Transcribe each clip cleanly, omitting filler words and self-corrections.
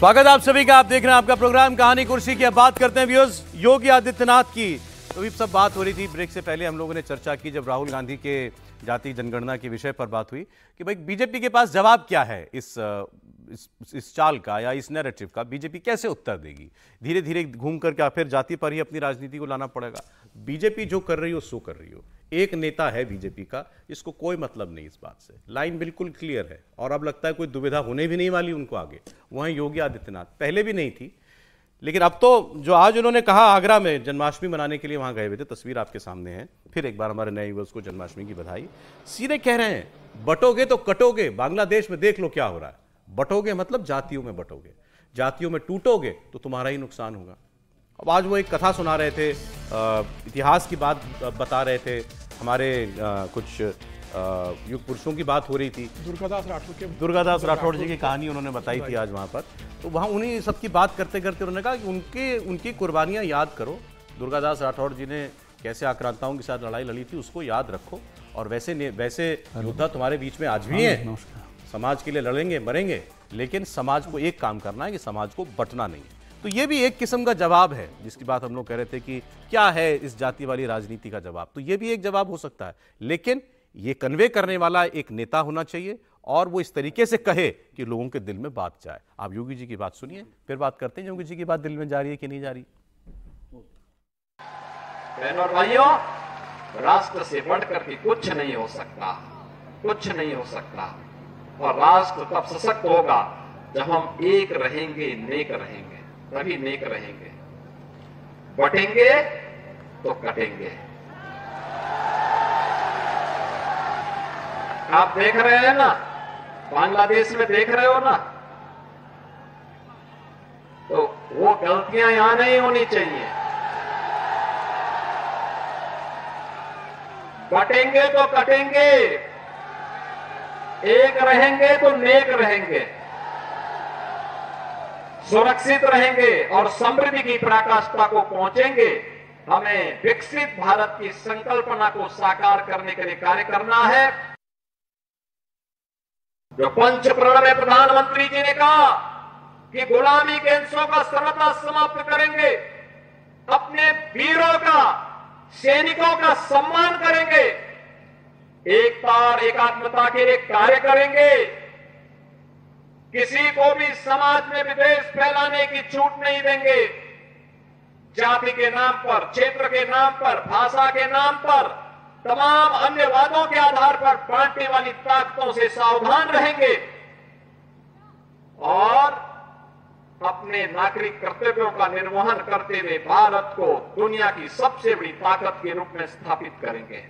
स्वागत है आप सभी का। आप देख रहे हैं आपका प्रोग्राम कहानी कुर्सी की। अब बात करते हैं व्यूअर्स योगी आदित्यनाथ की। तो सब बात हो रही थी, ब्रेक से पहले हम लोगों ने चर्चा की जब राहुल गांधी के जाति जनगणना के विषय पर बात हुई कि भाई बीजेपी के पास जवाब क्या है इस चाल का या इस नैरेटिव का। बीजेपी कैसे उत्तर देगी? धीरे धीरे घूम कर क्या फिर जाति पर ही अपनी राजनीति को लाना पड़ेगा? बीजेपी जो कर रही हो सो कर रही हो। एक नेता है बीजेपी का, इसको कोई मतलब नहीं इस बात से। लाइन बिल्कुल क्लियर है और अब लगता है कोई दुविधा होने भी नहीं वाली उनको आगे। वहीं योगी आदित्यनाथ, पहले भी नहीं थी, लेकिन अब तो जो आज उन्होंने कहा आगरा में जन्माष्टमी मनाने के लिए वहां गए हुए थे, तस्वीर आपके सामने है। फिर एक बार हमारे नए युवक को जन्माष्टमी की बधाई। सीधे कह रहे हैं बटोगे तो कटोगे। बांग्लादेश में देख लो क्या हो रहा है। बटोगे मतलब जातियों में बटोगे, जातियों में टूटोगे तो तुम्हारा ही नुकसान होगा। अब आज वो एक कथा सुना रहे थे, इतिहास की बात बता रहे थे, हमारे कुछ युग पुरुषों की बात हो रही थी। दुर्गादास राठौड़ जी की कहानी उन्होंने बताई थी आज वहाँ पर। तो वहाँ उन्हीं सबकी बात करते करते उन्होंने कहा कि उनकी कुर्बानियाँ याद करो। दुर्गादास राठौड़ जी ने कैसे आक्रांताओं के साथ लड़ाई लड़ी थी उसको याद रखो। और वैसे योद्धा तुम्हारे बीच में आज भी हैं। समाज के लिए लड़ेंगे मरेंगे, लेकिन समाज को एक काम करना है कि समाज को बंटना नहीं है। तो ये भी एक किस्म का जवाब है जिसकी बात हम लोग कह रहे थे कि क्या है इस जाति वाली राजनीति का जवाब। तो ये भी एक जवाब हो सकता है, लेकिन ये कन्वे करने वाला एक नेता होना चाहिए और वो इस तरीके से कहे कि लोगों के दिल में बात जाए। आप योगी जी की बात सुनिए, फिर बात करते हैं योगी जी की बात दिल में जा रही है कि नहीं जा रही। बहनों और भाइयों, राष्ट्र से बढ़कर के कुछ नहीं हो सकता, कुछ नहीं हो सकता। और राष्ट्र तब सशक्त होगा जब हम एक रहेंगे, नेक रहेंगे, तभी नेक रहेंगे। बटेंगे तो कटेंगे। आप देख रहे हैं ना, बांग्लादेश में देख रहे हो ना, तो वो गलतियां यहां नहीं होनी चाहिए। बटेंगे तो कटेंगे, एक रहेंगे तो नेक रहेंगे, सुरक्षित रहेंगे और समृद्धि की पराकाष्ठा को पहुंचेंगे। हमें विकसित भारत की संकल्पना को साकार करने के लिए कार्य करना है। जो पंचप्रण में प्रधानमंत्री जी ने कहा कि गुलामी के अंशों का सर्वथा समाप्त करेंगे, अपने वीरों का, सैनिकों का सम्मान करेंगे, एकता और एकात्मता के लिए कार्य करेंगे, किसी को भी समाज में विद्वेष फैलाने की छूट नहीं देंगे। जाति के नाम पर, क्षेत्र के नाम पर, भाषा के नाम पर, तमाम अन्य वादों के आधार पर बांटने वाली ताकतों से सावधान रहेंगे और अपने नागरिक कर्तव्यों का निर्वहन करते हुए भारत को दुनिया की सबसे बड़ी ताकत के रूप में स्थापित करेंगे।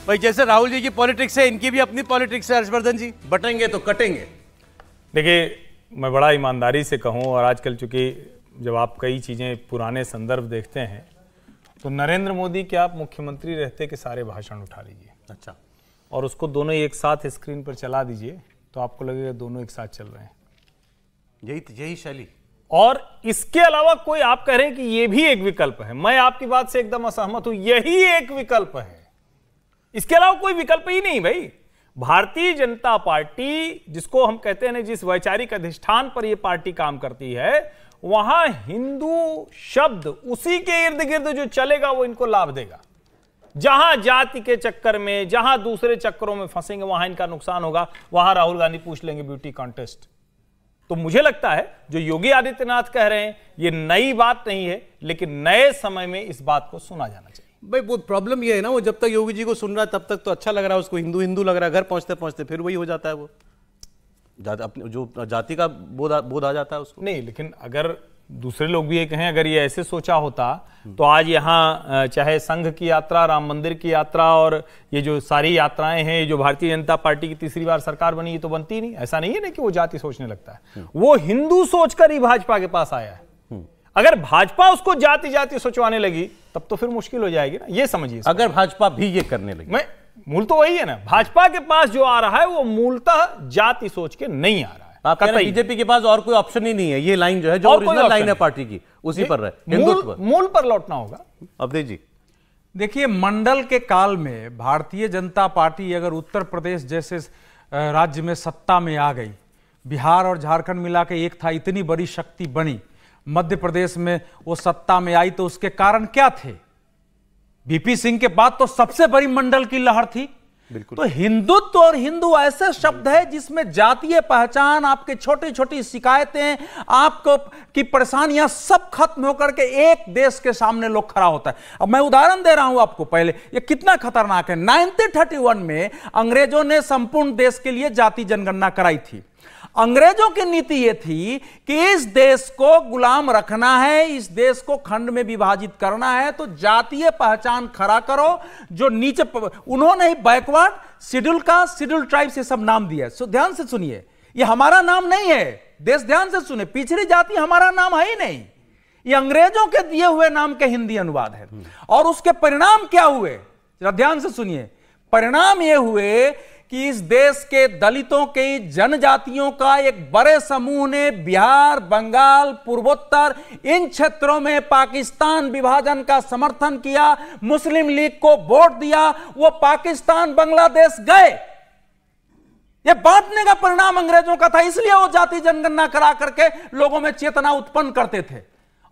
भाई जैसे राहुल जी की पॉलिटिक्स है, इनकी भी अपनी पॉलिटिक्स है। हर्षवर्धन जी, बटेंगे तो कटेंगे। देखिए, मैं बड़ा ईमानदारी से कहूं, और आजकल चूंकि जब आप कई चीज़ें पुराने संदर्भ देखते हैं तो नरेंद्र मोदी के आप मुख्यमंत्री रहते के सारे भाषण उठा लीजिए, अच्छा, और उसको दोनों एक साथ स्क्रीन पर चला दीजिए तो आपको लगेगा दोनों एक साथ चल रहे हैं। यही शैली। और इसके अलावा कोई आप कह रहे हैं कि यह भी एक विकल्प है, मैं आपकी बात से एकदम असहमत हूं। यही एक विकल्प है, इसके अलावा कोई विकल्प ही नहीं। भाई भारतीय जनता पार्टी, जिसको हम कहते हैं, जिस वैचारिक अधिष्ठान पर यह पार्टी काम करती है, वहां हिंदू शब्द उसी के इर्द गिर्द जो चलेगा वो इनको लाभ देगा। जहां जाति के चक्कर में, जहां दूसरे चक्करों में फंसेंगे वहां इनका नुकसान होगा। वहां राहुल गांधी पूछ लेंगे ब्यूटी कॉन्टेस्ट। तो मुझे लगता है जो योगी आदित्यनाथ कह रहे हैं ये नई बात नहीं है, लेकिन नए समय में इस बात को सुना जाना चाहिए। भाई वो प्रॉब्लम ये है ना, वो जब तक योगी जी को सुन रहा है तब तक तो अच्छा लग रहा है उसको, हिंदू हिंदू लग रहा है। घर पहुंचते पहुंचते फिर वही हो जाता है, वो अपने जो जाति का बोध आ जाता है उसको। नहीं, लेकिन अगर दूसरे लोग भी ये कहें, अगर ये ऐसे सोचा होता तो आज यहाँ चाहे संघ की यात्रा, राम मंदिर की यात्रा और ये जो सारी यात्राएं हैं, जो भारतीय जनता पार्टी की तीसरी बार सरकार बनी, ये तो बनती ही नहीं। ऐसा नहीं है ना कि वो जाति सोचने लगता है, वो हिंदू सोचकर ही भाजपा के पास आया है। अगर भाजपा उसको जाति जाति सोचवाने लगी तब तो फिर मुश्किल हो जाएगी ना, ये समझिए। अगर भाजपा भी ये करने लगी, मूल तो वही है ना, भाजपा के पास जो आ रहा है वो मूलतः जाति सोच के नहीं आ रहा है। आप कह रहे हैं बीजेपी के पास और कोई ऑप्शन ही नहीं है। ये लाइन जो है, जो ओरिजिनल लाइन है पार्टी की, उसी पर रहे, मूल पर लौटना होगा। अवधेश जी, देखिए, मंडल के काल में भारतीय जनता पार्टी अगर उत्तर प्रदेश जैसे राज्य में सत्ता में आ गई बिहार और झारखंड मिला के एक था, इतनी बड़ी शक्ति बनी, मध्य प्रदेश में वो सत्ता में आई, तो उसके कारण क्या थे? वीपी सिंह के बाद तो सबसे बड़ी मंडल की लहर थी। तो हिंदुत्व और हिंदू ऐसे शब्द है जिसमें जातीय पहचान, आपके छोटी छोटी शिकायतें, आपको की परेशानियां सब खत्म होकर के एक देश के सामने लोग खड़ा होता है। अब मैं उदाहरण दे रहा हूं आपको, पहले ये कितना खतरनाक है। 1931 में अंग्रेजों ने संपूर्ण देश के लिए जाति जनगणना कराई थी। अंग्रेजों की नीति यह थी कि इस देश को गुलाम रखना है, इस देश को खंड में विभाजित करना है, तो जातीय पहचान खड़ा करो। जो नीचे, उन्होंने ही backward, schedule caste, schedule tribe से सब नाम दिया। सो ध्यान से सुनिए, ये हमारा नाम नहीं है, देश ध्यान से सुनिए, पिछड़ी जाति हमारा नाम है ही नहीं, ये अंग्रेजों के दिए हुए नाम के हिंदी अनुवाद है। और उसके परिणाम क्या हुए, जरा ध्यान से सुनिए। परिणाम ये हुए कि इस देश के दलितों के, जनजातियों का एक बड़े समूह ने बिहार, बंगाल, पूर्वोत्तर इन क्षेत्रों में पाकिस्तान विभाजन का समर्थन किया, मुस्लिम लीग को वोट दिया, वो पाकिस्तान, बांग्लादेश गए। ये बांटने का परिणाम अंग्रेजों का था, इसलिए वो जाति जनगणना करा करके लोगों में चेतना उत्पन्न करते थे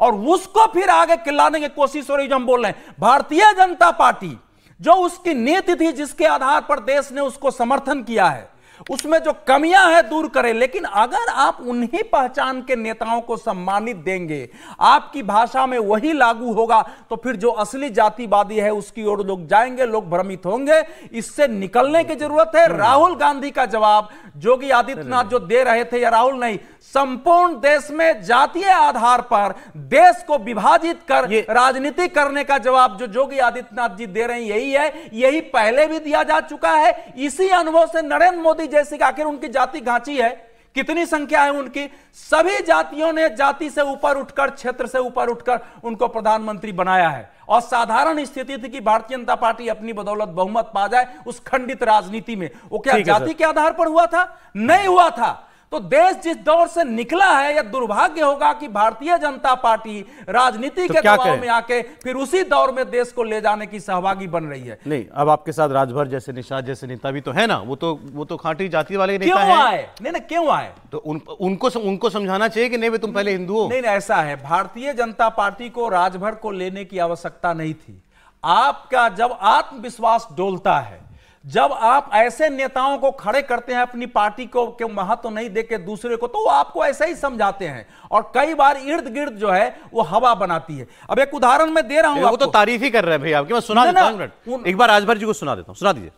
और उसको फिर आगे खिलाने की कोशिश हो रही। जो हम बोल रहे हैं, भारतीय जनता पार्टी जो उसकी नीति थी, जिसके आधार पर देश ने उसको समर्थन किया है, उसमें जो कमियां हैं दूर करें। लेकिन अगर आप उन्हीं पहचान के नेताओं को सम्मानित देंगे, आपकी भाषा में वही लागू होगा, तो फिर जो असली जातिवादी है उसकी ओर लोग जाएंगे, लोग भ्रमित होंगे। इससे निकलने की जरूरत है। राहुल गांधी का जवाब योगी आदित्यनाथ जो दे रहे थे, या राहुल नहीं, संपूर्ण देश में जातीय आधार पर देश को विभाजित कर राजनीति करने का जवाब जो योगी आदित्यनाथ जी दे रहे हैं यही है। यही पहले भी दिया जा चुका है। इसी अनुभव से नरेंद्र मोदी जैसे, आखिर उनकी जाति घांची है, कितनी संख्या है उनकी, सभी जातियों ने जाति से ऊपर उठकर, क्षेत्र से ऊपर उठकर उनको प्रधानमंत्री बनाया है। और साधारण स्थिति थी कि भारतीय जनता पार्टी अपनी बदौलत बहुमत पा जाए उस खंडित राजनीति में। वो क्या जाति के आधार पर हुआ था? नहीं हुआ था। तो देश जिस दौर से निकला है, यह दुर्भाग्य होगा कि भारतीय जनता पार्टी राजनीति के दबाव में आके फिर उसी दौर में देश को ले जाने की सहभागी बन रही है। नहीं, अब आपके साथ राजभर जैसे, निषाद जैसे नेता भी तो है ना, वो तो खाटी जाति वाले नेता हैं। क्यों आए? नहीं, क्यों आए? तो उनको समझाना चाहिए कि नहीं तुम पहले हिंदू हो। नहीं, ऐसा है, भारतीय जनता पार्टी को राजभर को लेने की आवश्यकता नहीं थी। आपका जब आत्मविश्वास डोलता है, जब आप ऐसे नेताओं को खड़े करते हैं अपनी पार्टी को क्यों महत्व नहीं देके दूसरे को, तो वो आपको ऐसा ही समझाते हैं और कई बार इर्द गिर्द जो है वो हवा बनाती है। अब एक उदाहरण मैं दे रहा हूं, वो तो तारीफ ही कर रहे हैं भाई आपकी। मैं सुना देता हूं, एक बार राजभर जी को सुना देता हूं, सुना दीजिए।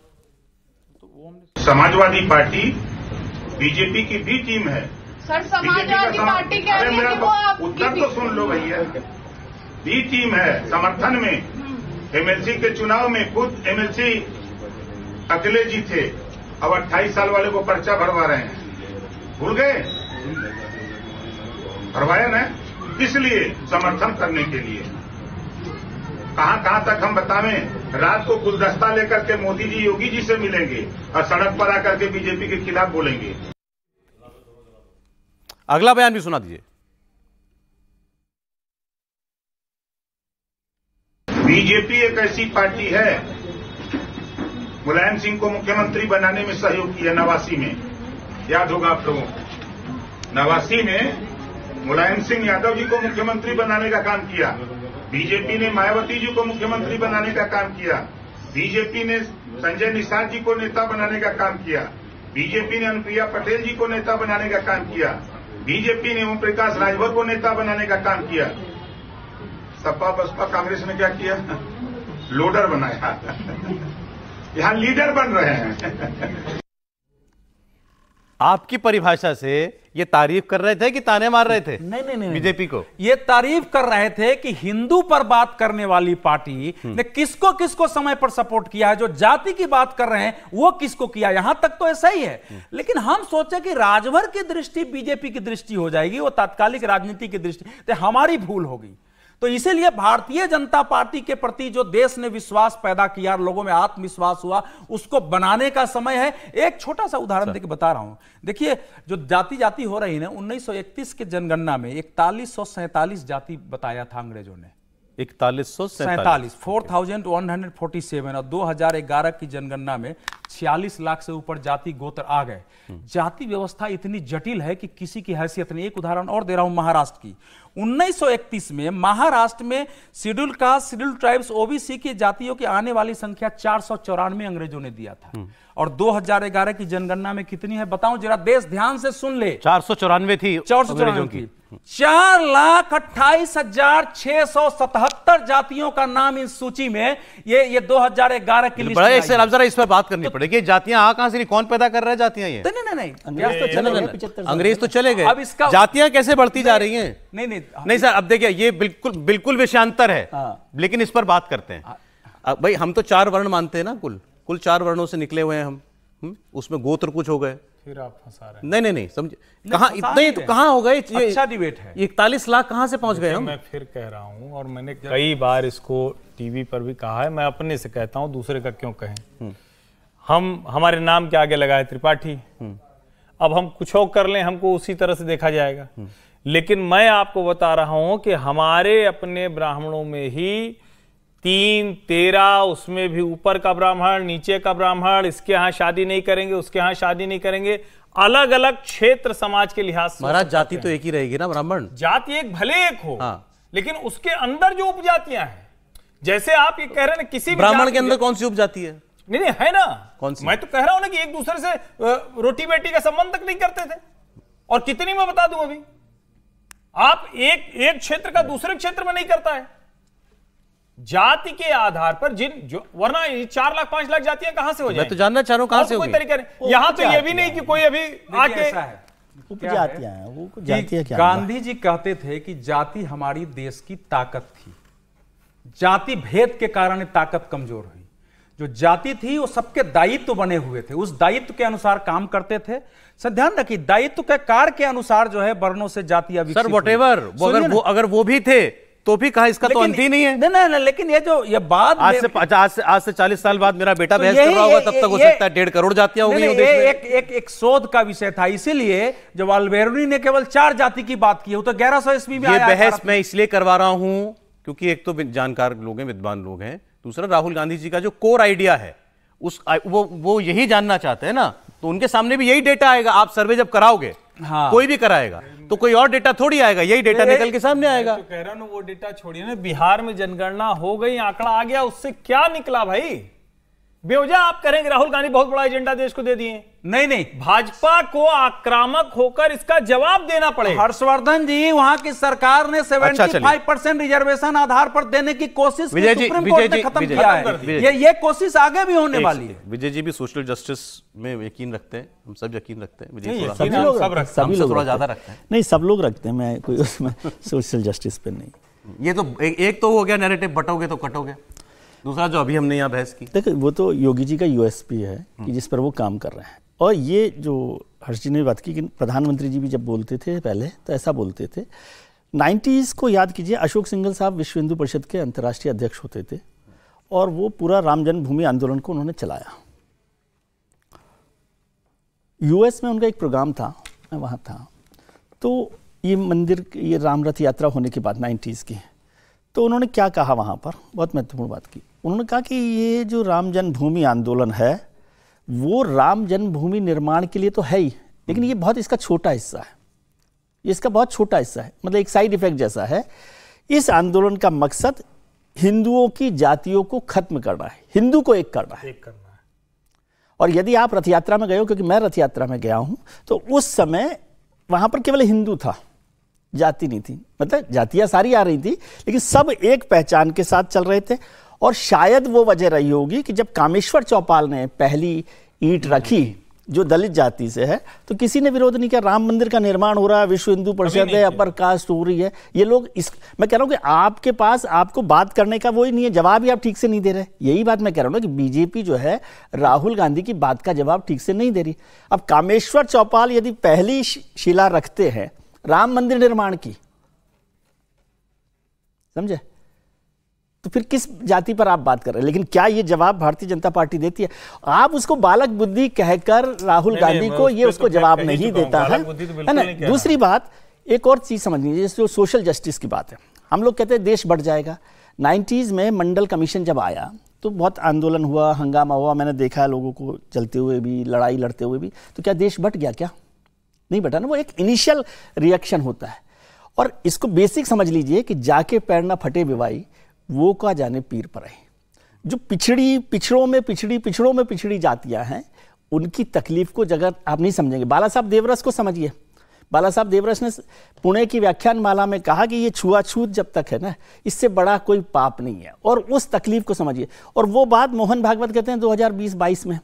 समाजवादी पार्टी बीजेपी की भी टीम है सर। समाजवादी पार्टी कह रही है कि वो आपकी उत्तर तो सुन लो भैया, भी टीम है समर्थन में। एमएलसी के चुनाव में खुद एमएलसी अकेले जीते, अब 28 साल वाले को पर्चा भरवा रहे हैं। भूल गए? भरवाया ना, इसलिए समर्थन करने के लिए। कहां तक हम बतावें? रात को गुलदस्ता लेकर के मोदी जी, योगी जी से मिलेंगे और सड़क पर आकर के बीजेपी के खिलाफ बोलेंगे। अगला बयान भी सुना दीजिए। बीजेपी एक ऐसी पार्टी है, मुलायम सिंह को मुख्यमंत्री बनाने में सहयोग किया 89 में, याद होगा आप लोगों को। 89 में मुलायम सिंह यादव जी को मुख्यमंत्री बनाने का काम किया। बीजेपी ने मायावती जी को मुख्यमंत्री बनाने का काम किया। बीजेपी ने संजय निषाद जी को नेता बनाने का काम किया। बीजेपी ने अनुप्रिया पटेल जी को नेता बनाने का काम किया। बीजेपी ने ओम प्रकाश राजभर को नेता बनाने का काम किया। सपा बसपा कांग्रेस ने क्या किया? लोडर बनाया। यहां लीडर बन रहे हैं। आपकी परिभाषा से ये तारीफ कर रहे थे कि ताने मार रहे थे? नहीं, बीजेपी को ये तारीफ कर रहे थे कि हिंदू पर बात करने वाली पार्टी ने किसको किसको समय पर सपोर्ट किया है। जो जाति की बात कर रहे हैं वो किसको किया, यहां तक तो ऐसा ही है। लेकिन हम सोचे कि राजभर की दृष्टि बीजेपी की दृष्टि हो जाएगी, वो तात्कालिक राजनीति की दृष्टि, तो हमारी भूल होगी। तो इसीलिए भारतीय जनता पार्टी के प्रति जो देश ने विश्वास पैदा किया, लोगों में आत्मविश्वास हुआ, उसको बनाने का समय है। एक छोटा सा उदाहरण देके बता रहा हूं। देखिए, जो जाति हो रही है, 1931 के जनगणना में 4147 जाति बताया था अंग्रेजों ने। 4147 4147 और 2011 की जनगणना में 46 लाख से ऊपर जाति गोत्र आ गए। जाति व्यवस्था इतनी जटिल है कि किसी की हैसियत नहीं। एक उदाहरण और दे रहा हूं महाराष्ट्र की। 1931 में महाराष्ट्र में schedule caste, schedule tribes, OBC की जातियों की आने वाली संख्या 494 अंग्रेजों ने दिया था। और 2011 की जनगणना में कितनी है बताऊं जरा, देश ध्यान से सुन ले। 494 थी, 494 की। 4,28,677 जातियों का नाम इस सूची में, ये 2011 की लिस्ट बड़ा एक जरा इस पर बात करनी पड़ेगी। जातियां आ कहां से, कौन पैदा कर रहा है जातियां? ये नहीं अंग्रेज तो चले गए, अब इसका जातियां कैसे बढ़ती जा रही हैं? नहीं सर, अब देखिए ये बिल्कुल विषयांतर है, लेकिन इस पर बात करते हैं। भाई हम तो 4 वर्ण मानते हैं ना, कुल 4 वर्णों से निकले हुए हैं हम। उसमें गोत्र कुछ हो गए, फिर आप फंसा रहे हैं। नहीं समझे, कहां इतने तो कहां हो गए? अच्छा डिबेट है। 41 लाख कहां से पहुंच गए हम? मैं फिर कह रहा हूं, और मैंने कई बार इसको टीवी पर भी कहा है, मैं अपने से कहता हूं, दूसरे का क्यों कहें। हमारे नाम के आगे लगा है त्रिपाठी। अब हम कुछ और कर लें, हमको उसी तरह से देखा जाएगा। लेकिन मैं आपको बता रहा हूं कि हमारे अपने ब्राह्मणों में ही 3, 13, उसमें भी ऊपर का ब्राह्मण, नीचे का ब्राह्मण, इसके यहाँ शादी नहीं करेंगे, उसके यहाँ शादी नहीं करेंगे, अलग अलग क्षेत्र समाज के लिहाज से। महाराज जाति तो एक ही रहेगी ना, ब्राह्मण जाति एक भले एक हो, लेकिन उसके अंदर जो उपजातियां हैं, जैसे आप ये कह रहे हैं ना, किसी ब्राह्मण के अंदर कौन सी उपजाति है? नहीं है ना, कौन सी? मैं तो कह रहा हूं ना कि एक दूसरे से रोटी बेटी का संबंध तक नहीं करते थे। और कितनी मैं बता दूं, अभी आप एक क्षेत्र का दूसरे क्षेत्र में नहीं करता है। जाति के आधार पर वरना 4 लाख 5 लाख जातियां कहां से हो जाएंगी? मैं तो जानना चाह रहा हूं कहां से होगी? कोई तरीका नहीं। यहां तो ये भी नहीं कि कोई अभी आके उपजातियां हैं, वो जातियां क्या? गांधी जी कहते थे कि जाति हमारी देश की ताकत थी, जाति भेद के कारण ताकत कमजोर हुई। जो जाति थी वो सबके दायित्व बने हुए थे, उस दायित्व के अनुसार काम करते थे। सर ध्यान रखिए, दायित्व के कार्य के अनुसार जो है वर्णों से जातियां विकसित सर व्हाटएवर, अगर वो भी थे तो भी कहा इसका तो अंत ही नहीं है। नहीं, लेकिन ये बात आज से 40 साल बाद मेरा बेटा बहस कर रहा होगा, तब तक हो सकता है 1.5 करोड़ जातियां होंगी। एक शोध का विषय था, इसीलिए जब अल्बेरुनी ने केवल 4 जाति की बात की, वो तो 1100 ईस्वी में आया। बहस मैं इसलिए करवा रहा हूं क्योंकि एक तो जानकार लोग हैं, विद्वान लोग हैं, दूसरा राहुल गांधी जी का जो कोर आइडिया है वो यही जानना चाहते हैं ना, तो उनके सामने भी यही डेटा आएगा। आप सर्वे जब कराओगे, कोई भी कराएगा, तो कोई और डेटा थोड़ी आएगा, यही डेटा निकल के सामने आएगा। तो कह रहा हूं, वो डेटा छोड़िए ना, बिहार में जनगणना हो गई, आंकड़ा आ गया, उससे क्या निकला भाई? बेवजह आप करेंगे राहुल गांधी बहुत बड़ा एजेंडा देश को दे दिए। नहीं, भाजपा को आक्रामक होकर इसका जवाब देना पड़ेगा। हर्षवर्धन जी, वहां की सरकार ने 75% रिजर्वेशन आधार पर देने की कोशिश सुप्रीम कोर्ट ने खत्म किया है। ये कोशिश आगे भी होने वाली है। विजय जी भी सोशल जस्टिस में यकीन रखते हैं, हम सब यकीन रखते हैं। सभी लोग थोड़ा ज्यादा रखते हैं। नहीं, सब लोग रखते हैं, मैं कोई उसमें सोशल जस्टिस पे नहीं। ये तो एक तो हो गया नैरेटिव, बटोगे तो कटोगे। दूसरा जो अभी हमने यहाँ बहस की, देखो वो तो योगी जी का यूएसपी है कि जिस पर वो काम कर रहे हैं। और ये जो हर्ष जी ने बात की कि प्रधानमंत्री जी भी जब बोलते थे पहले तो ऐसा बोलते थे। 90s को याद कीजिए, अशोक सिंघल साहब विश्व हिंदू परिषद के अंतर्राष्ट्रीय अध्यक्ष होते थे और वो पूरा राम जन्मभूमि आंदोलन को उन्होंने चलाया। यूएस में उनका एक प्रोग्राम था, मैं वहाँ था, तो ये मंदिर, ये राम रथ यात्रा होने के बाद 90s की, तो उन्होंने क्या कहा वहाँ पर, बहुत महत्वपूर्ण बात की। उन्होंने कहा कि ये जो राम जन्मभूमि आंदोलन है वो राम जन्मभूमि निर्माण के लिए तो है ही, लेकिन ये बहुत इसका छोटा हिस्सा है, ये इसका बहुत छोटा हिस्सा है, मतलब एक साइड इफेक्ट जैसा है। इस आंदोलन का मकसद हिंदुओं की जातियों को खत्म करना है, हिंदू को एक करना है। और यदि आप रथ यात्रा में गए हो, क्योंकि मैं रथ यात्रा में गया हूँ, तो उस समय वहाँ पर केवल हिंदू था, जाति नहीं थी। मतलब जातियाँ सारी आ रही थी, लेकिन सब एक पहचान के साथ चल रहे थे। और शायद वो वजह रही होगी कि जब कामेश्वर चौपाल ने पहली ईंट रखी जो दलित जाति से है, तो किसी ने विरोध नहीं किया। राम मंदिर का निर्माण हो रहा है, विश्व हिंदू परिषद है, अपर कास्ट हो रही है, ये लोग मैं कह रहा हूँ कि आपके पास आपको बात करने का वो ही नहीं है, जवाब ही आप ठीक से नहीं दे रहे। यही बात मैं कह रहा हूँ ना कि बीजेपी जो है राहुल गांधी की बात का जवाब ठीक से नहीं दे रही। अब कामेश्वर चौपाल यदि पहली शिला रखते हैं राम मंदिर निर्माण की, समझे, तो फिर किस जाति पर आप बात कर रहे हैं? लेकिन क्या ये जवाब भारतीय जनता पार्टी देती है? आप उसको बालक बुद्धि कहकर राहुल गांधी को ये उसको जवाब नहीं देता है ना। दूसरी बात, एक और चीज समझ लीजिए, जो सोशल जस्टिस की बात है, हम लोग कहते हैं देश बढ़ जाएगा, 90s में मंडल कमीशन जब आया तो बहुत आंदोलन हुआ, हंगामा हुआ, मैंने देखा लोगों को चलते हुए भी, लड़ाई लड़ते हुए भी। तो क्या देश बट गया? क्या नहीं बटा ना। वो एक इनिशियल रिएक्शन होता है। और इसको बेसिक समझ लीजिए कि जाके पैर ना फटे विवाई, वो का जाने पीर पर है। जो पिछड़ों में पिछड़ी जातियां हैं, उनकी तकलीफ को जगह आप नहीं समझेंगे। बाला साहब देवरस को समझिए। बाला साहब देवरस ने पुणे की व्याख्यान माला में कहा कि ये छुआछूत जब तक है ना, इससे बड़ा कोई पाप नहीं है। और उस तकलीफ को समझिए। और वो बात मोहन भागवत कहते हैं 2020-22 में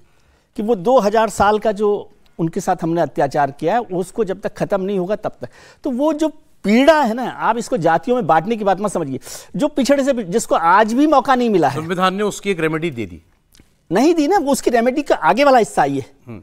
कि वो 2000 साल का जो उनके साथ हमने अत्याचार किया है, उसको जब तक खत्म नहीं होगा तब तक। तो वो जो पीड़ा है ना, आप इसको जातियों में बांटने की बात मत समझिए। जो पिछड़े से जिसको आज भी मौका नहीं मिला है, संविधान ने उसकी एक रेमेडी दे दी, नहीं दी ना, उसकी रेमेडी का आगे वाला हिस्सा ही है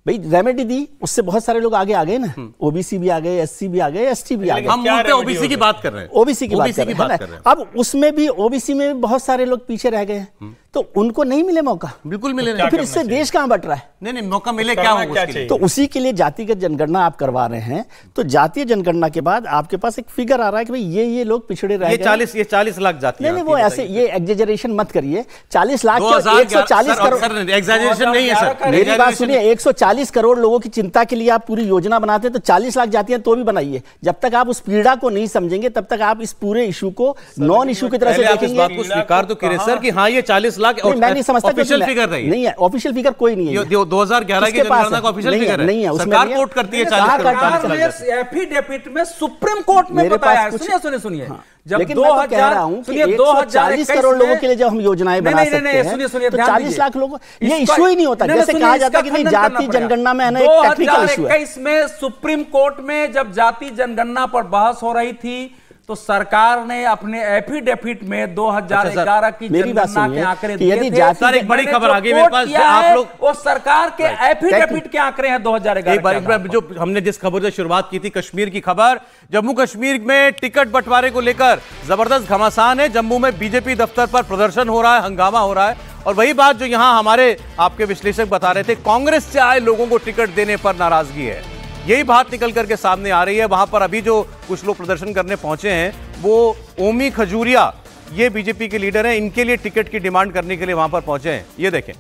भाई। रेमेडी दी, उससे बहुत सारे लोग आगे आ गए ना। ओबीसी भी आ गए, एससी भी आ गए, एसटी भी आ गए। हम बोलते ओबीसी की बात कर रहे हैं, ओबीसी की बात कर रहे हैं। अब उसमें भी ओबीसी में बहुत सारे लोग पीछे रह गए हैं, तो उनको नहीं मिले मौका। बिल्कुल मिले। तो फिर इससे देश कहां बट रहा है? नहीं, मौका मिले क्या होगा? तो उसी के लिए जातिगत जनगणना आप करवा रहे हैं। तो जातीय जनगणना के बाद आपके पास एक फिगर आ रहा है कि भाई ये लोग पिछड़े रह गए। ये 40 लाख जाति। नहीं, वो ऐसे ये एग्जेजरेशन मत करिए। 40 लाख 140 करोड़ एग्जेजरेशन नहीं है सर। मेरी बात सुनिए, 140 करोड़ लोगों की चिंता के लिए आप पूरी योजना बनाते हैं, तो 40 लाख जातियां तो भी बनाइए। जब तक आप उस पीड़ा को नहीं समझेंगे, तब तक आप इस पूरे इशू को नॉन इशू की तरह से देखेंगे। बात को स्वीकार तो करें सर कि हाँ ये 40 लाख मैं नहीं समझता। ऑफिशियल फिगर नहीं है, ऑफिशियल फिगर कोई नहीं है। 2011 की जनगणना का ऑफिशियल फिगर है, नहीं है, सरकार कोर्ट करती है 40 लाख। एफिडेविट में सुप्रीम कोर्ट में बताया है। सुनिए जब लेकिन मैं तो कह रहा हूं कि 140 करोड़ लोगों के लिए जब हम योजनाएं बना सकते हैं, तो 40 लाख लोगों ये इशू ही नहीं होता। जैसे कहा जाता है कि नहीं जाति जनगणना में है ना, एक टेक्निकल इशू है। 2021 में सुप्रीम कोर्ट में जब जाति जनगणना पर बहस हो रही थी, तो सरकार ने अपने एफिडेविट में 2011 की जनगणना के आंकड़े दिए थे। सर एक बड़ी खबर आ गई मेरे पास, आप लोग वो सरकार के एफिडेविट के आंकड़े हैं 2011। एक बार जो हमने जिस खबर से शुरुआत की थी, कश्मीर की खबर, जम्मू कश्मीर में टिकट बंटवारे को लेकर जबरदस्त घमासान है। जम्मू में बीजेपी दफ्तर पर प्रदर्शन हो रहा है, हंगामा हो रहा है। और वही बात जो यहां हमारे आपके विश्लेषक बता रहे थे, कांग्रेस से आए लोगों को टिकट देने पर नाराजगी है। यही बात निकल करके सामने आ रही है। वहां पर अभी जो कुछ लोग प्रदर्शन करने पहुंचे हैं, वो ओमी खजूरिया, ये बीजेपी के लीडर हैं, इनके लिए टिकट की डिमांड करने के लिए वहां पर पहुंचे हैं। ये देखें,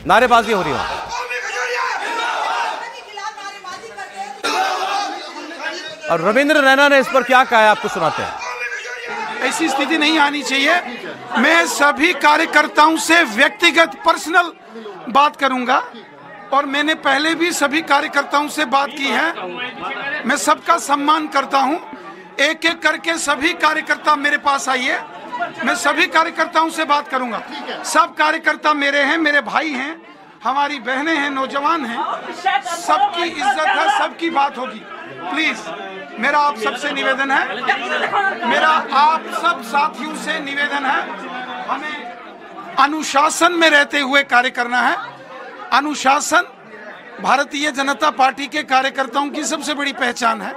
नारेबाजी हो रही है। और रविंद्र रैना ने इस पर क्या कहा है, आपको सुनाते हैं। ऐसी स्थिति नहीं आनी चाहिए। मैं सभी कार्यकर्ताओं से व्यक्तिगत पर्सनल बात करूंगा, और मैंने पहले भी सभी कार्यकर्ताओं से बात की है। मैं सबका सम्मान करता हूं। एक एक करके सभी कार्यकर्ता मेरे पास आइए, मैं सभी कार्यकर्ताओं से बात करूंगा। सब कार्यकर्ता मेरे हैं, मेरे भाई हैं, हमारी बहनें हैं, नौजवान हैं। सबकी इज्जत है, सबकी बात होगी। प्लीज मेरा आप सबसे निवेदन है, मेरा आप सब साथियों से निवेदन है, हमें अनुशासन में रहते हुए कार्य करना है। अनुशासन भारतीय जनता पार्टी के कार्यकर्ताओं की सबसे बड़ी पहचान है।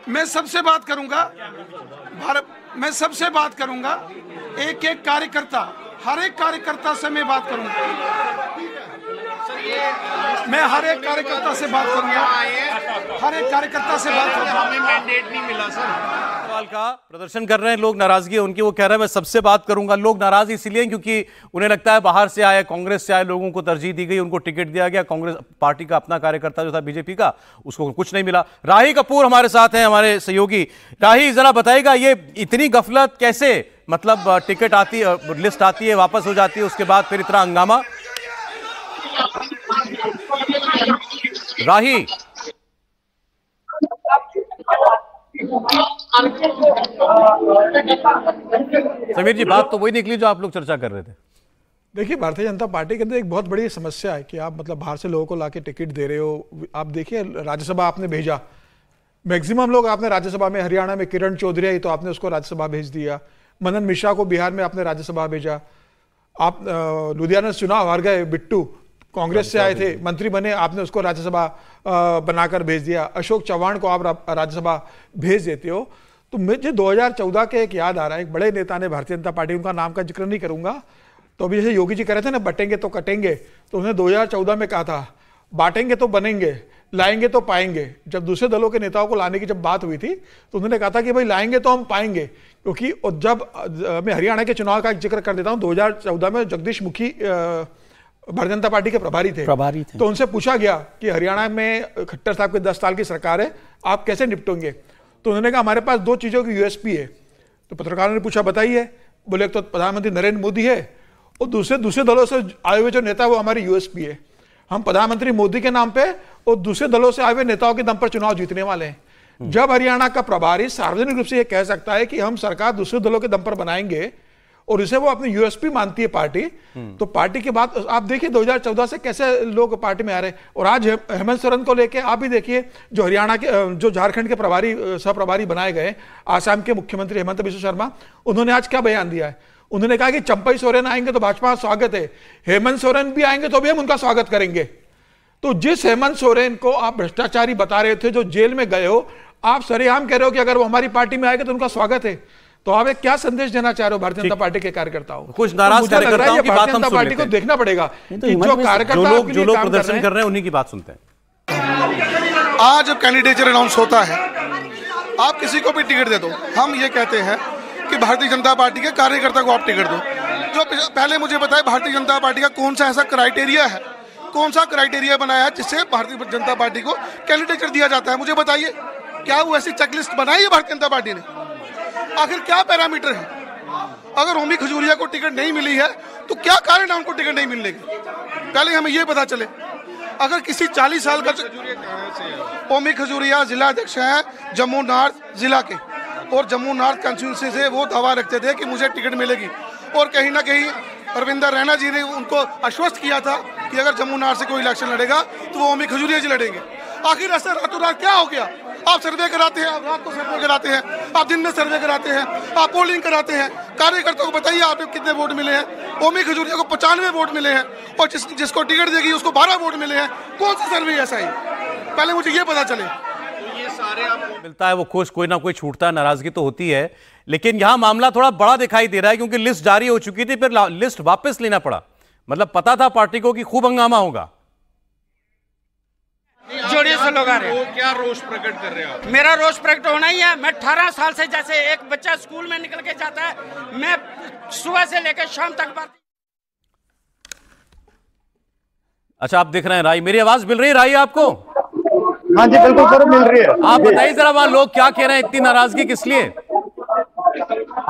मैं सबसे बात करूंगा, मैं सबसे बात करूंगा, एक एक कार्यकर्ता, हर एक कार्यकर्ता से मैं बात करूंगा। मैं हर एक कार्यकर्ता से बात करूंगा, हर एक कार्यकर्ता से बात करूंगा। हमें मैंडेट नहीं मिला सर। सवाल का प्रदर्शन कर रहे हैं लोग, नाराजगी है उनकी। वो कह रहे हैं मैं सबसे बात करूंगा। लोग नाराज इसलिए क्योंकि उन्हें लगता है बाहर से आए, कांग्रेस से आए लोगों को तरजीह दी गई, उनको टिकट दिया गया। कांग्रेस पार्टी का अपना कार्यकर्ता जो था बीजेपी का, उसको कुछ नहीं मिला। राही कपूर हमारे साथ हैं, हमारे सहयोगी। राही, जरा बताइएगा ये इतनी गफलत कैसे, मतलब टिकट आती, लिस्ट आती है, वापस हो जाती है, उसके बाद फिर इतना हंगामा। राही, समीर जी, बात तो वही निकली जो आप लोग चर्चा कर रहे थे। देखिए, भारतीय जनता पार्टी के अंदर एक बहुत बड़ी समस्या है कि आप मतलब बाहर से लोगों को लाके टिकट दे रहे हो। आप देखिए, राज्यसभा आपने भेजा, मैक्सिमम लोग आपने राज्यसभा में, हरियाणा में किरण चौधरी आई तो आपने उसको राज्यसभा भेज दिया। मनन मिश्रा को बिहार में आपने राज्यसभा भेजा। आप लुधियाना से चुनाव हार गए, बिट्टू कांग्रेस से आए थे, मंत्री बने, आपने उसको राज्यसभा बनाकर भेज दिया। अशोक चव्हाण को आप राज्यसभा भेज देते हो। तो मुझे 2014 के एक याद आ रहा है, एक बड़े नेता ने भारतीय जनता पार्टी, उनका नाम का जिक्र नहीं करूंगा, तो अभी जैसे योगी जी कह रहे थे ना, बटेंगे तो कटेंगे, तो उन्होंने 2014 में कहा था बांटेंगे तो बनेंगे, लाएंगे तो पाएंगे। जब दूसरे दलों के नेताओं को लाने की जब बात हुई थी, तो उन्होंने कहा था कि भाई लाएंगे तो हम पाएंगे, क्योंकि जब मैं हरियाणा के चुनाव का जिक्र कर देता हूं, 2014 में जगदीश मुखी भारतीय जनता पार्टी के प्रभारी थे। तो उनसे पूछा गया कि हरियाणा में खट्टर साहब की 10 साल की सरकार है, आप कैसे निपटोगे? तो उन्होंने कहा हमारे पास 2 चीजों की यूएसपी है। तो पत्रकारों ने पूछा बताइए, बोले एक तो प्रधानमंत्री नरेंद्र मोदी है और दूसरे दलों से आए हुए जो नेता वो हमारी यूएसपी है। हम प्रधानमंत्री मोदी के नाम पे और दूसरे दलों से आए हुए नेताओं के दम पर चुनाव जीतने वाले हैं। जब हरियाणा का प्रभारी सार्वजनिक रूप से यह कह सकता है कि हम सरकार दूसरे दलों के दम पर बनाएंगे और इसे वो अपनी यूएसपी मानती है पार्टी, तो पार्टी के बाद आप देखिए 2014 से कैसे लोग पार्टी में आ रहे हैं। और आज हेमंत सोरेन को लेके आप भी देखिए, जो हरियाणा के जो झारखंड के प्रभारी सहप्रभारी बनाए गए, आसाम के मुख्यमंत्री हेमंत बिस्वा शर्मा, उन्होंने आज क्या बयान दिया है? उन्होंने कहा कि चंपई सोरेन आएंगे तो भाजपा का स्वागत है, हेमंत सोरेन भी आएंगे तो भी हम उनका स्वागत करेंगे। तो जिस हेमंत सोरेन को आप भ्रष्टाचारी बता रहे थे, जो जेल में गए हो, आप सरेआम कह रहे हो कि अगर वो हमारी पार्टी में आएंगे तो उनका स्वागत है। तो आप एक क्या संदेश देना चाह रहे हो भारतीय जनता पार्टी के कार्यकर्ताओं को? कुछ नाराज कार्यकर्ताओं की बात हम सुन पार्टी को देखना पड़ेगा कि जो कार्यकर्ता जो लोग प्रदर्शन कर रहे हैं उन्हीं की बात सुनते हैं। आज जब कैंडिडेचर अनाउंस होता है, आप किसी को भी टिकट दे दो, हम ये कहते हैं कि भारतीय जनता पार्टी के कार्यकर्ता को आप टिकट दो। जो पहले मुझे बताए भारतीय जनता पार्टी का कौन सा ऐसा क्राइटेरिया है, कौन सा क्राइटेरिया बनाया है जिससे भारतीय जनता पार्टी को कैंडिडेचर दिया जाता है? मुझे बताइए, क्या वो ऐसी चेकलिस्ट बनाई है भारतीय जनता पार्टी ने? आखिर क्या पैरामीटर है? अगर ओमी खजूरिया को टिकट नहीं मिली है तो क्या कारण है उनको टिकट नहीं मिलने की? पहले हमें यह पता चले। अगर किसी 40 साल का ओमी खजूरिया जिला अध्यक्ष है जम्मू नॉर्थ जिला के, और जम्मू नॉर्थ कंस्टिट्यूंसी से वो दावा रखते थे कि मुझे टिकट मिलेगी, और कहीं ना कहीं अरविंदर रैना जी ने उनको आश्वस्त किया था कि अगर जम्मू नॉर्थ से कोई इलेक्शन लड़ेगा तो वो ओमी खजूरिया जी लड़ेंगे। आखिर ऐसा रातों रात क्या हो गया? आप सर्वे कराते हैं, आप रात को सर्वे कराते हैं, आप दिन में सर्वे कराते हैं, आप पोलिंग कराते हैं। कार्यकर्ताओं को बताइए आपको कितने वोट मिले हैं? ओमी खजूरिया को 95 वोट मिले हैं और जिसको टिकट देगी उसको 12 वोट मिले हैं। कौन सा सर्वे ऐसा है? पहले मुझे ये पता चले। ये सारे आपको मिलता है वो खुश, कोई ना कोई छूटता है, नाराजगी तो होती है, लेकिन यहां मामला थोड़ा बड़ा दिखाई दे रहा है क्योंकि लिस्ट जारी हो चुकी थी, फिर लिस्ट वापस लेना पड़ा। मतलब पता था पार्टी को कि खूब हंगामा होगा। जोड़िए से लोग आ रहे हैं। क्या रोष प्रकट कर रहे हो आप? मेरा रोष प्रकट होना ही है। मैं 18 साल से, जैसे एक बच्चा स्कूल में निकल के जाता है, मैं सुबह से लेकर शाम तक बात। अच्छा, आप दिख रहे हैं राई, मेरी आवाज मिल रही है राई आपको? हाँ जी बिल्कुल सर, मिल रही है। आप बताइए जरा वहां लोग क्या कह रहे हैं, इतनी नाराजगी किस लिए?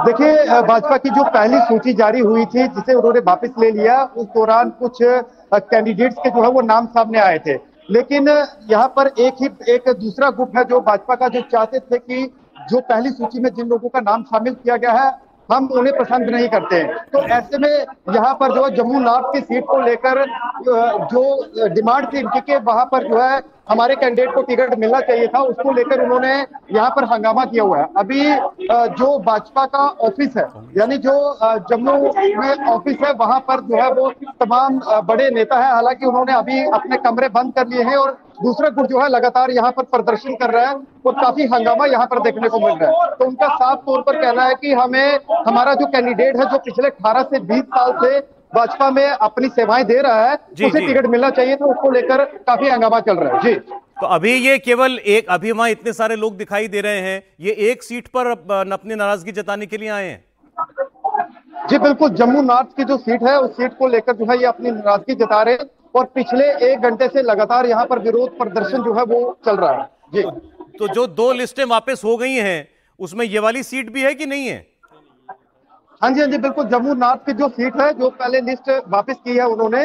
देखिए, भाजपा की जो पहली सूची जारी हुई थी जिसे उन्होंने वापस ले लिया, उस दौरान कुछ कैंडिडेट्स के जो है वो नाम सामने आए थे, लेकिन यहाँ पर एक दूसरा ग्रुप है जो भाजपा का, जो चाहते थे कि जो पहली सूची में जिन लोगों का नाम शामिल किया गया है हम उन्हें पसंद नहीं करते हैं। तो ऐसे में यहाँ पर जो जम्मू नॉर्थ की सीट को लेकर जो डिमांड थी इनकी कि वहां पर जो है हमारे कैंडिडेट को टिकट मिलना चाहिए था, उसको लेकर उन्होंने यहाँ पर हंगामा किया हुआ है। अभी जो भाजपा का ऑफिस है, यानी जो जम्मू में ऑफिस है, वहां पर जो है वो तमाम बड़े नेता है, हालांकि उन्होंने अभी अपने कमरे बंद कर लिए हैं और दूसरा गुट जो है लगातार यहाँ पर प्रदर्शन कर रहा है और काफी हंगामा यहाँ पर देखने को मिल रहा है। तो उनका साफ तौर पर कहना है कि हमें हमारा जो कैंडिडेट है, जो पिछले 18 से 20 साल से भाजपा में अपनी सेवाएं दे रहा है, उसे टिकट मिलना चाहिए, तो उसको लेकर काफी हंगामा चल रहा है। जी, तो अभी ये केवल एक, अभी वहां इतने सारे लोग दिखाई दे रहे हैं, ये एक सीट पर अपनी नाराजगी जताने के लिए आए हैं? जी बिल्कुल, जम्मू नॉर्थ की जो सीट है उस सीट को लेकर जो है ये अपनी नाराजगी जता रहे हैं और पिछले 1 घंटे से लगातार यहाँ पर विरोध प्रदर्शन जो है वो चल रहा है। जी, तो जो 2 लिस्टें वापस हो गई हैं उसमें ये वाली सीट भी है कि नहीं है? हाँ जी बिल्कुल, जम्मू नॉर्थ की जो सीट है, जो पहले लिस्ट वापस की है उन्होंने,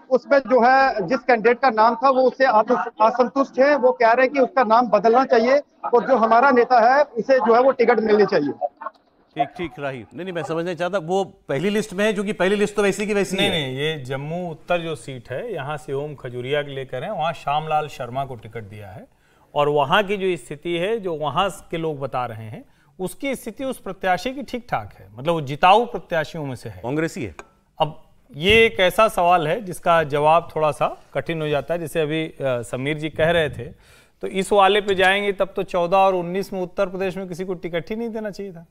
उसमें जो है जिस कैंडिडेट का नाम था वो उससे असंतुष्ट है। वो कह रहे हैं कि उसका नाम बदलना चाहिए और जो हमारा नेता है उसे जो है वो टिकट मिलनी चाहिए। ठीक राही। नहीं, मैं समझना चाहता, वो पहली लिस्ट में है, जो कि पहली लिस्ट तो वैसी की वैसी नहीं, ये जम्मू उत्तर जो सीट है, यहाँ से ओम खजूरिया के लेकर है, वहाँ श्यामलाल शर्मा को टिकट दिया है और वहाँ की जो स्थिति है, जो वहाँ के लोग बता रहे हैं, उसकी स्थिति उस प्रत्याशी की ठीक ठाक है, मतलब वो जिताऊ प्रत्याशियों में से है, कांग्रेसी है। अब ये एक ऐसा सवाल है जिसका जवाब थोड़ा सा कठिन हो जाता है, जैसे अभी समीर जी कह रहे थे, तो इस वाले पे जाएंगे तब तो 14 और 19 में उत्तर प्रदेश में किसी को टिकट ही नहीं देना चाहिए था।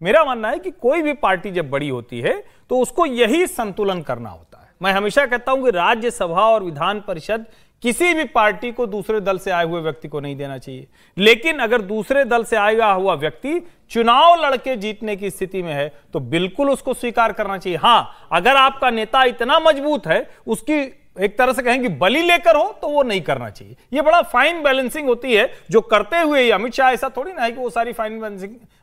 मेरा मानना है कि कोई भी पार्टी जब बड़ी होती है तो उसको यही संतुलन करना होता है। मैं हमेशा कहता हूं कि राज्यसभा और विधान परिषद किसी भी पार्टी को दूसरे दल से आए हुए व्यक्ति को नहीं देना चाहिए। लेकिन अगर दूसरे दल से आया हुआ व्यक्ति चुनाव लड़के जीतने की स्थिति में है तो बिल्कुल उसको स्वीकार करना चाहिए। हां, अगर आपका नेता इतना मजबूत है, उसकी एक तरह से कहेंगे बलि लेकर हो, तो वो नहीं करना चाहिए। ये बड़ा फाइन बैलेंसिंग होती है जो करते हुए ही अमित शाह, ऐसा थोड़ी ना है कि वो सारी फाइन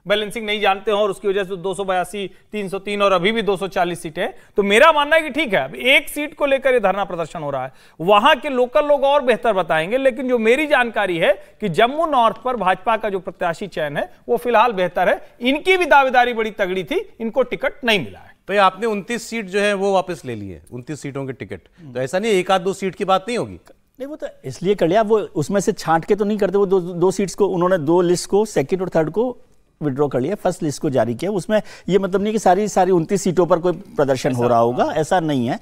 बैलेंसिंग नहीं जानते हो और उसकी वजह से 282, 303 और अभी भी 240 सीटें। तो मेरा मानना है कि ठीक है, अब एक सीट को लेकर ये धरना प्रदर्शन हो रहा है, वहां के लोकल लोग और बेहतर बताएंगे। लेकिन जो मेरी जानकारी है कि जम्मू नॉर्थ पर भाजपा का जो प्रत्याशी चयन है वो फिलहाल बेहतर है। इनकी भी दावेदारी बड़ी तगड़ी थी, इनको टिकट नहीं मिला है। भाई आपने 29 सीट जो है वो वापस ले ली है, 29 सीटों के टिकट, तो ऐसा नहीं एक आध दो सीट की बात नहीं होगी? नहीं, वो तो इसलिए कर लिया, वो उसमें से छांट के तो नहीं करते। वो दो सीट्स को उन्होंने, दो लिस्ट को, सेकंड और थर्ड को विड्रॉ कर लिया, फर्स्ट लिस्ट को जारी किया। उसमें ये मतलब नहीं कि सारी 29 सीटों पर कोई प्रदर्शन हो रहा होगा, ऐसा नहीं है।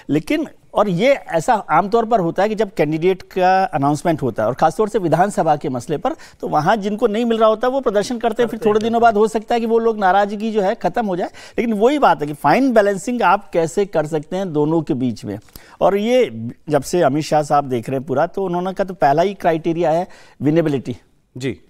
लेकिन और ये ऐसा आमतौर पर होता है कि जब कैंडिडेट का अनाउंसमेंट होता है और खासतौर से विधानसभा के मसले पर, तो वहां जिनको नहीं मिल रहा होता वो प्रदर्शन करते हैं। फिर थोड़े दिनों बाद हो सकता है कि वो लोग नाराजगी जो है खत्म हो जाए। लेकिन वही बात है कि फाइन बैलेंसिंग आप कैसे कर सकते हैं दोनों के बीच में। और ये जब से अमित शाह साहब देख रहे हैं पूरा, तो उन्होंने कहा तो पहला ही क्राइटेरिया है विनेबिलिटी जी।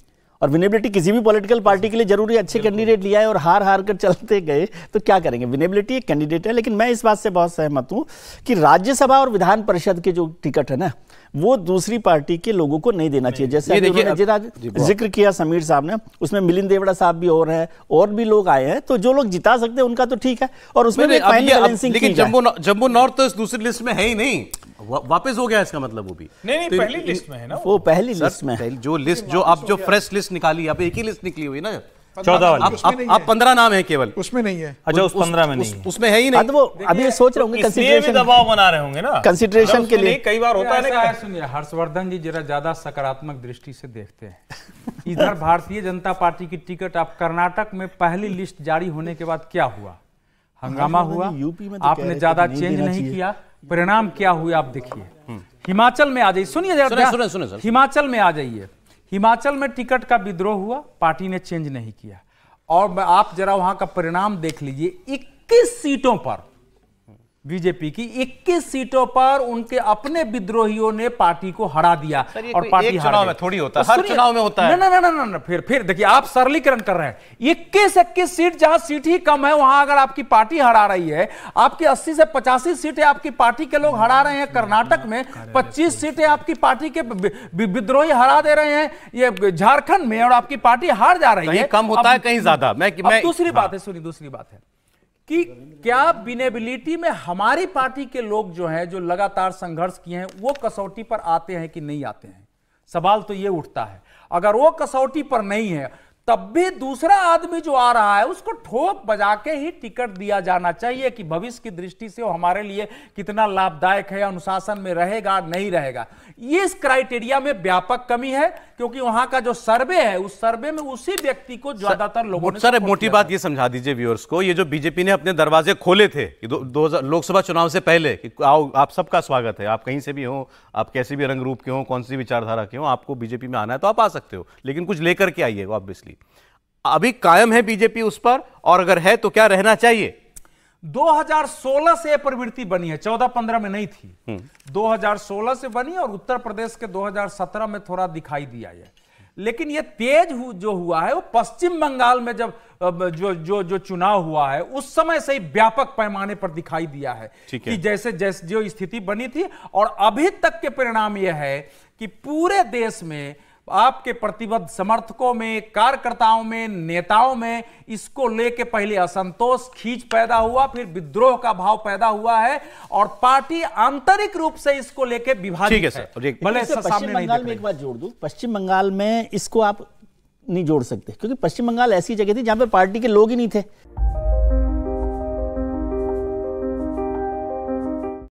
और विनेबिलिटी किसी भी पॉलिटिकल पार्टी के लिए जरूरी, अच्छे कैंडिडेट लिया है और हार कर चलते गए तो क्या करेंगे। विनेबिलिटी एक कैंडिडेट है। लेकिन मैं इस बात से बहुत सहमत हूं कि राज्यसभा और विधान परिषद के जो टिकट है ना, वो दूसरी पार्टी के लोगों को नहीं देना चाहिए। जैसे जिक्र किया समीर साहब ने, उसमें मिलिंद देवड़ा साहब भी और हैं, और भी लोग आए हैं, तो जो लोग जिता सकते हैं उनका तो ठीक है। और उसमें लेकिन जम्मू नॉर्थ तो इस दूसरी लिस्ट में है ही नहीं, वापस हो गया इसका मतलब। वो भी नहीं, पहली लिस्ट में है ना, वो पहली लिस्ट में है। जो लिस्ट जो अब जो फ्रेश लिस्ट निकाली, अब एक ही लिस्ट निकली हुई ना, 14 वाली। अब 15 नाम है केवल, उसमें नहीं है। अच्छा, उस 15 में नहीं है, उसमें है ही नहीं। वो अभी ये सोच रहे होंगे, कंसीडरेशन दबाव बना रहे होंगे ना, कंसीडरेशन के लिए। कई बार होता है ना। सुनिए, हर्षवर्धन जी जरा ज्यादा सकारात्मक दृष्टि से देखते हैं। इधर भारतीय जनता पार्टी की टिकट, अब कर्नाटक में पहली लिस्ट जारी होने के बाद क्या हुआ? हंगामा हुआ, यूपी में तो आपने ज्यादा चेंज नहीं किया, परिणाम क्या हुआ आप देखिए। हिमाचल में आ जाइए, सुनिए जरा, हिमाचल में आ जाइए। हिमाचल में टिकट का विद्रोह हुआ, पार्टी ने चेंज नहीं किया। और आप जरा वहां का परिणाम देख लीजिए, 21 सीटों पर बीजेपी की 21 सीटों पर उनके अपने विद्रोहियों ने पार्टी को हरा दिया। और पार्टी चुनाव में थोड़ी होता है, हर चुनाव में होता है। ना, फिर देखिए, आप सरलीकरण कर रहे हैं। 21 सीट, जहां सीट ही कम है वहां अगर आपकी पार्टी हरा रही है, आपकी 80 से 85 सीटें आपकी पार्टी के लोग हरा रहे हैं। कर्नाटक में 25 सीटें आपकी पार्टी के विद्रोही हरा दे रहे हैं, ये झारखंड में, और आपकी पार्टी हार जा रही है। कम होता है, कहीं ज्यादा। दूसरी बात है, सुनिए, दूसरी बात है कि क्या विनेबिलिटी में हमारी पार्टी के लोग जो हैं, जो लगातार संघर्ष किए हैं, वो कसौटी पर आते हैं कि नहीं आते हैं? सवाल तो ये उठता है। अगर वो कसौटी पर नहीं है, तब भी दूसरा आदमी जो आ रहा है उसको ठोक बजा के ही टिकट दिया जाना चाहिए कि भविष्य की दृष्टि से वो हमारे लिए कितना लाभदायक है, अनुशासन में रहेगा नहीं रहेगा। ये इस क्राइटेरिया में व्यापक कमी है, क्योंकि वहां का जो सर्वे है, उस सर्वे में उसी व्यक्ति को ज्यादातर लोगों ने। सर, मोटी बात ये समझा दीजिए व्यूअर्स को, ये जो बीजेपी ने अपने दरवाजे खोले थे लोकसभा चुनाव से पहले कि आओ, आप सबका स्वागत है, आप कहीं से भी हो, आप कैसे भी रंग रूप के हो, कौन सी विचारधारा के हो, आपको बीजेपी में आना है तो आप आ सकते हो, लेकिन कुछ लेकर के आइए। ऑब्वियसली अभी कायम है बीजेपी उस पर, और अगर है तो क्या रहना चाहिए? 2016 से प्रवृत्ति बनी है, 14-15 में नहीं थी। 2016 से बनी और उत्तर प्रदेश के 2017 में थोड़ा दिखाई दिया है। लेकिन ये तेज जो हुआ है वो पश्चिम बंगाल में जब जो चुनाव हुआ है उस समय से ही व्यापक पैमाने पर दिखाई दिया है कि जैसे जो स्थिति बनी थी। और अभी तक के परिणाम यह है कि पूरे देश में आपके प्रतिबद्ध समर्थकों में, कार्यकर्ताओं में, नेताओं में इसको लेके पहले असंतोष, खींच पैदा हुआ, फिर विद्रोह का भाव पैदा हुआ है, और पार्टी आंतरिक रूप से इसको लेके विभाजित है। भले पश्चिम बंगाल में एक बात जोड़ दूं, पश्चिम बंगाल में इसको आप नहीं जोड़ सकते, क्योंकि पश्चिम बंगाल ऐसी जगह थी जहां पे पार्टी के लोग ही नहीं थे।